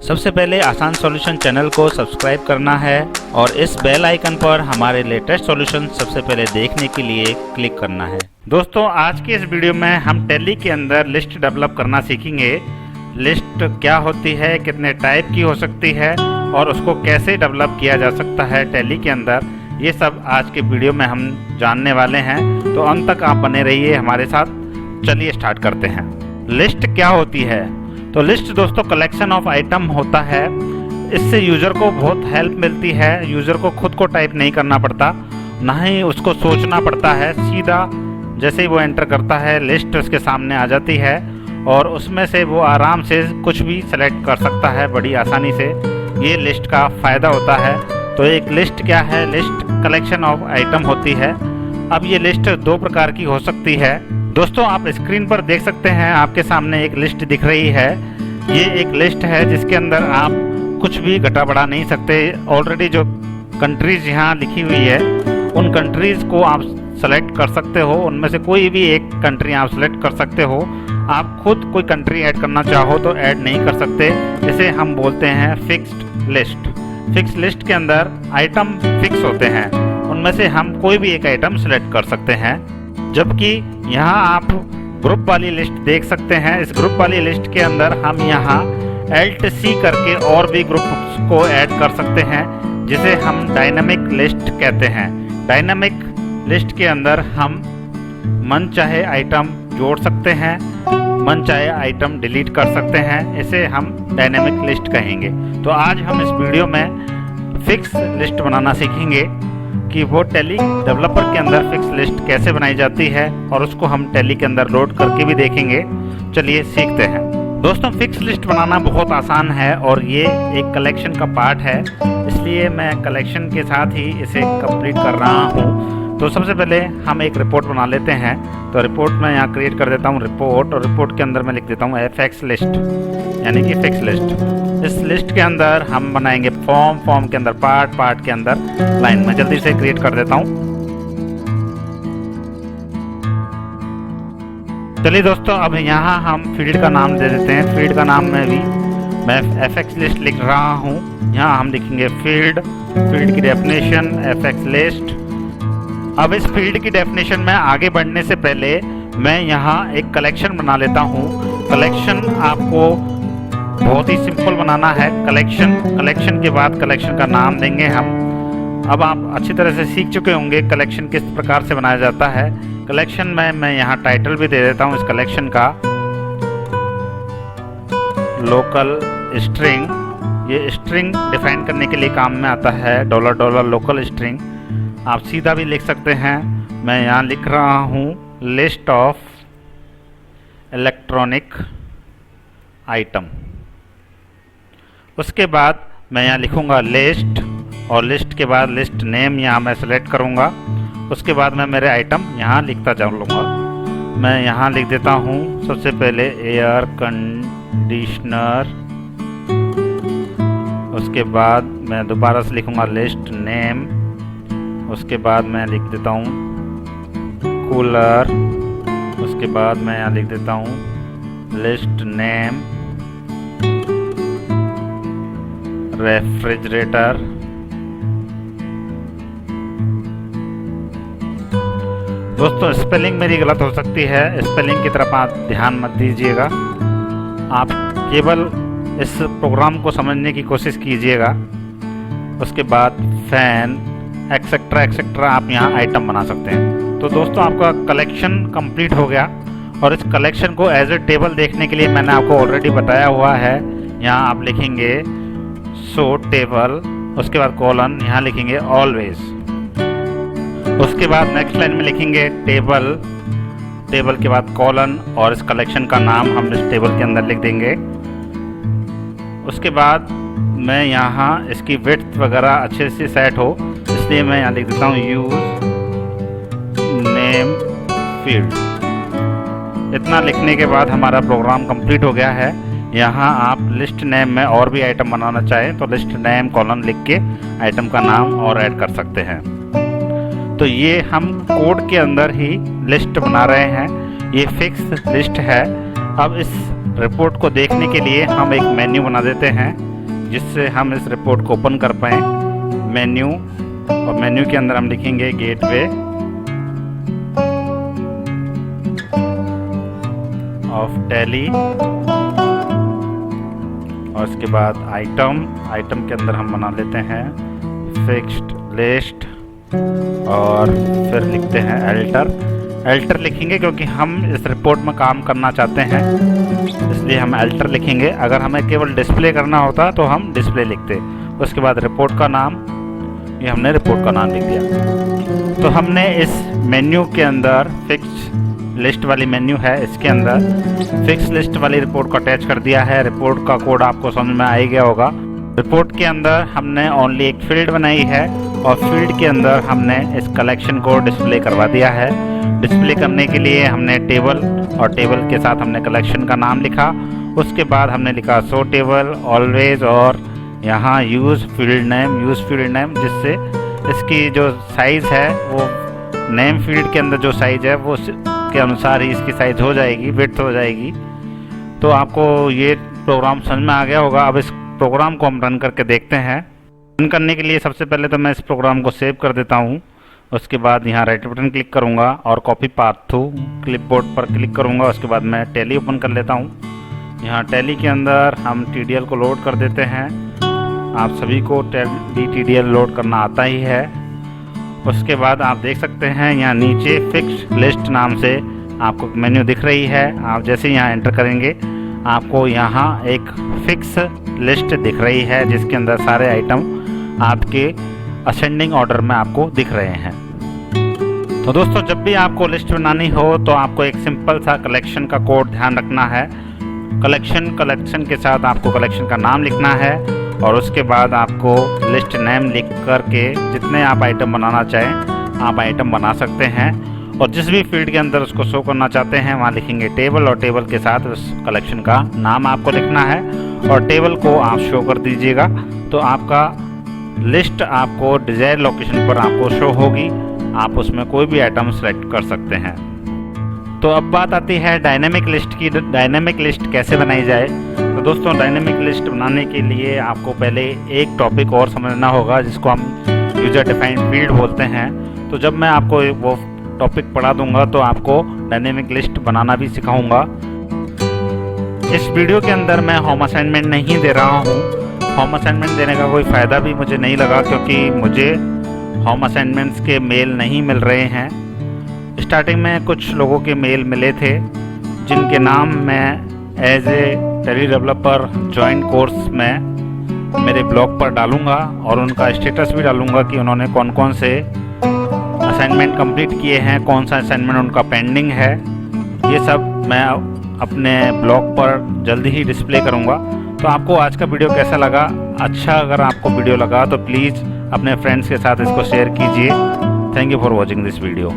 सबसे पहले आसान सॉल्यूशन चैनल को सब्सक्राइब करना है और इस बेल आइकन पर हमारे लेटेस्ट सॉल्यूशन सबसे पहले देखने के लिए क्लिक करना है। दोस्तों, आज की इस वीडियो में हम टैली के अंदर लिस्ट डेवलप करना सीखेंगे। लिस्ट क्या होती है, कितने टाइप की हो सकती है और उसको कैसे डेवलप किया जा सकता है टैली के अंदर, ये सब आज के वीडियो में हम जानने वाले हैं। तो अंत तक आप बने रहिए हमारे साथ। चलिए स्टार्ट करते हैं। लिस्ट क्या होती है? तो लिस्ट दोस्तों कलेक्शन ऑफ आइटम होता है। इससे यूज़र को बहुत हेल्प मिलती है। यूज़र को खुद को टाइप नहीं करना पड़ता, ना ही उसको सोचना पड़ता है। सीधा जैसे ही वो एंटर करता है लिस्ट उसके सामने आ जाती है और उसमें से वो आराम से कुछ भी सेलेक्ट कर सकता है बड़ी आसानी से। ये लिस्ट का फ़ायदा होता है। तो एक लिस्ट क्या है? लिस्ट कलेक्शन ऑफ आइटम होती है। अब ये लिस्ट दो प्रकार की हो सकती है। दोस्तों, आप स्क्रीन पर देख सकते हैं, आपके सामने एक लिस्ट दिख रही है। ये एक लिस्ट है जिसके अंदर आप कुछ भी घटा बढ़ा नहीं सकते। ऑलरेडी जो कंट्रीज यहाँ लिखी हुई है उन कंट्रीज़ को आप सेलेक्ट कर सकते हो। उनमें से कोई भी एक कंट्री आप सेलेक्ट कर सकते हो। आप खुद कोई कंट्री ऐड करना चाहो तो ऐड नहीं कर सकते। इसे हम बोलते हैं फिक्स्ड लिस्ट। फिक्स लिस्ट के अंदर आइटम फिक्स होते हैं, उनमें से हम कोई भी एक आइटम सेलेक्ट कर सकते हैं। जबकि यहाँ आप ग्रुप वाली लिस्ट देख सकते हैं। इस ग्रुप वाली लिस्ट के अंदर हम यहाँ Alt C करके और भी ग्रुप्स को ऐड कर सकते हैं, जिसे हम डायनामिक लिस्ट कहते हैं। डायनामिक लिस्ट के अंदर हम मन चाहे आइटम जोड़ सकते हैं, मन चाहे आइटम डिलीट कर सकते हैं। इसे हम डायनामिक लिस्ट कहेंगे। तो आज हम इस वीडियो में फिक्स लिस्ट बनाना सीखेंगे कि वो टैली डेवलपर के अंदर फिक्स लिस्ट कैसे बनाई जाती है और उसको हम टैली के अंदर लोड करके भी देखेंगे। चलिए सीखते हैं। दोस्तों, फिक्स लिस्ट बनाना बहुत आसान है और ये एक कलेक्शन का पार्ट है, इसलिए मैं कलेक्शन के साथ ही इसे कंप्लीट कर रहा हूँ। तो सबसे पहले हम एक रिपोर्ट बना लेते हैं। तो रिपोर्ट में यहाँ क्रिएट कर देता हूँ रिपोर्ट, और रिपोर्ट के अंदर मैं लिख देता हूँ fx लिस्ट, यानी कि फिक्स लिस्ट। इस लिस्ट के अंदर हम बनाएंगे फॉर्म के अंदर पार्ट के अंदर लाइन। में जल्दी से क्रिएट कर देता हूँ। चलिए दोस्तों, अब यहाँ हम फील्ड का नाम दे देते हैं। फील्ड का नाम में भी मैं fx लिस्ट लिख रहा हूँ। यहाँ हम लिखेंगे फील्ड की डेफिनेशन fx लिस्ट। अब इस फील्ड की डेफिनेशन में आगे बढ़ने से पहले मैं यहाँ एक कलेक्शन बना लेता हूँ। कलेक्शन आपको बहुत ही सिंपल बनाना है। कलेक्शन के बाद कलेक्शन का नाम देंगे हम। अब आप अच्छी तरह से सीख चुके होंगे कलेक्शन किस प्रकार से बनाया जाता है। कलेक्शन में मैं यहाँ टाइटल भी दे देता हूँ इस कलेक्शन का, लोकल स्ट्रिंग। ये स्ट्रिंग डिफाइन करने के लिए काम में आता है, $$ लोकल स्ट्रिंग। आप सीधा भी लिख सकते हैं। मैं यहाँ लिख रहा हूँ लिस्ट ऑफ इलेक्ट्रॉनिक आइटम। उसके बाद मैं यहाँ लिखूँगा लिस्ट, और लिस्ट के बाद लिस्ट नेम यहाँ मैं सेलेक्ट करूँगा। उसके बाद मैं मेरे आइटम यहाँ लिखता जाऊँगा। मैं यहाँ लिख देता हूँ सबसे पहले एयर कंडीशनर। उसके बाद मैं दोबारा से लिखूँगा लिस्ट नेम। उसके बाद मैं लिख देता हूँ कूलर। उसके बाद मैं यहाँ लिख देता हूँ लिस्ट नेम रेफ्रिजरेटर। दोस्तों, स्पेलिंग मेरी गलत हो सकती है, स्पेलिंग की तरफ आप ध्यान मत दीजिएगा। आप केवल इस प्रोग्राम को समझने की कोशिश कीजिएगा। उसके बाद फैन एक्सेट्रा आप यहाँ आइटम बना सकते हैं। तो दोस्तों, आपका कलेक्शन कंप्लीट हो गया और इस कलेक्शन को एज ए टेबल देखने के लिए मैंने आपको ऑलरेडी बताया हुआ है। यहाँ आप लिखेंगे सो टेबल, उसके बाद कॉलन, यहाँ लिखेंगे ऑलवेज। उसके बाद नेक्स्ट लाइन में लिखेंगे टेबल के बाद कॉलन, और इस कलेक्शन का नाम हम इस टेबल के अंदर लिख देंगे। उसके बाद मैं यहाँ इसकी विड्थ वगैरह अच्छे से सेट हो, इसलिए मैं यहाँ लिख देता हूँ यूज नेम फील्ड। इतना लिखने के बाद हमारा प्रोग्राम कंप्लीट हो गया है। यहाँ आप लिस्ट नेम में और भी आइटम बनाना चाहें तो लिस्ट नेम कॉलन लिख के आइटम का नाम और ऐड कर सकते हैं। तो ये हम कोड के अंदर ही लिस्ट बना रहे हैं। ये फिक्स लिस्ट है। अब इस रिपोर्ट को देखने के लिए हम एक मेन्यू बना देते हैं। जिससे हम इस रिपोर्ट को ओपन कर पाएँ। मेन्यू, और मेन्यू के अंदर हम लिखेंगे गेटवे ऑफ टैली, और उसके बाद आइटम के अंदर हम बना लेते हैं फिक्स्ड लिस्ट, और फिर लिखते हैं एल्टर लिखेंगे क्योंकि हम इस रिपोर्ट में काम करना चाहते हैं, इसलिए हम एल्टर लिखेंगे। अगर हमें केवल डिस्प्ले करना होता तो हम डिस्प्ले लिखते। उसके बाद रिपोर्ट का नाम, ये हमने रिपोर्ट का नाम लिख दिया। तो हमने इस मेन्यू के अंदर फिक्स लिस्ट वाली मेन्यू है, इसके अंदर फिक्स लिस्ट वाली रिपोर्ट को अटैच कर दिया है। रिपोर्ट का कोड आपको समझ में आ ही गया होगा। रिपोर्ट के अंदर हमने ओनली एक फील्ड बनाई है, और फील्ड के अंदर हमने इस कलेक्शन को डिस्प्ले करवा दिया है। डिस्प्ले करने के लिए हमने टेबल, और टेबल के साथ हमने कलेक्शन का नाम लिखा। उसके बाद हमने लिखा शो टेबल ऑलवेज, और यहाँ यूज़ फील्ड नेम, जिससे इसकी जो साइज़ है वो नेम फील्ड के अंदर जो साइज़ है वो के अनुसार ही इसकी साइज़ हो जाएगी, विड्थ हो जाएगी। तो आपको ये प्रोग्राम समझ में आ गया होगा। अब इस प्रोग्राम को हम रन करके देखते हैं। रन करने के लिए सबसे पहले तो मैं इस प्रोग्राम को सेव कर देता हूँ। उसके बाद यहाँ राइट बटन क्लिक करूँगा और कॉपी पाथ टू क्लिपबोर्ड पर क्लिक करूँगा। उसके बाद मैं टैली ओपन कर लेता हूँ। यहाँ टैली के अंदर हम TDL को लोड कर देते हैं। आप सभी को टैली TDL लोड करना आता ही है। उसके बाद आप देख सकते हैं यहाँ नीचे फिक्स लिस्ट नाम से आपको मेन्यू दिख रही है। आप जैसे यहाँ एंटर करेंगे आपको यहाँ एक फिक्स लिस्ट दिख रही है, जिसके अंदर सारे आइटम आपके असेंडिंग ऑर्डर में आपको दिख रहे हैं। तो दोस्तों, जब भी आपको लिस्ट बनानी हो तो आपको एक सिंपल सा कलेक्शन का कोड ध्यान रखना है। कलेक्शन के साथ आपको कलेक्शन का नाम लिखना है, और उसके बाद आपको लिस्ट नेम लिख करके जितने आप आइटम बनाना चाहें आप आइटम बना सकते हैं। और जिस भी फील्ड के अंदर उसको शो करना चाहते हैं वहाँ लिखेंगे टेबल, और टेबल के साथ उस कलेक्शन का नाम आपको लिखना है, और टेबल को आप शो कर दीजिएगा। तो आपका लिस्ट आपको डिजायर लोकेशन पर आपको शो होगी। आप उसमें कोई भी आइटम सेलेक्ट कर सकते हैं। तो अब बात आती है डायनेमिक लिस्ट की। डायनेमिक लिस्ट कैसे बनाई जाए? तो दोस्तों, डायनेमिक लिस्ट बनाने के लिए आपको पहले एक टॉपिक और समझना होगा, जिसको हम यूजर डिफाइंड फील्ड बोलते हैं। तो जब मैं आपको वो टॉपिक पढ़ा दूंगा तो आपको डायनेमिक लिस्ट बनाना भी सिखाऊंगा। इस वीडियो के अंदर मैं होम असाइनमेंट नहीं दे रहा हूँ। होम असाइनमेंट देने का कोई फ़ायदा भी मुझे नहीं लगा, क्योंकि मुझे होम असाइनमेंट्स के मेल नहीं मिल रहे हैं। स्टार्टिंग में कुछ लोगों के मेल मिले थे, जिनके नाम मैं as a Tally developer joint course में मेरे ब्लॉग पर डालूंगा, और उनका स्टेटस भी डालूंगा कि उन्होंने कौन कौन से असाइनमेंट कंप्लीट किए हैं, कौन सा असाइनमेंट उनका पेंडिंग है। ये सब मैं अपने ब्लॉग पर जल्दी ही डिस्प्ले करूंगा। तो आपको आज का वीडियो कैसा लगा? अच्छा, अगर आपको वीडियो लगा तो प्लीज़ अपने फ्रेंड्स के साथ इसको शेयर कीजिए। Thank you for watching this video.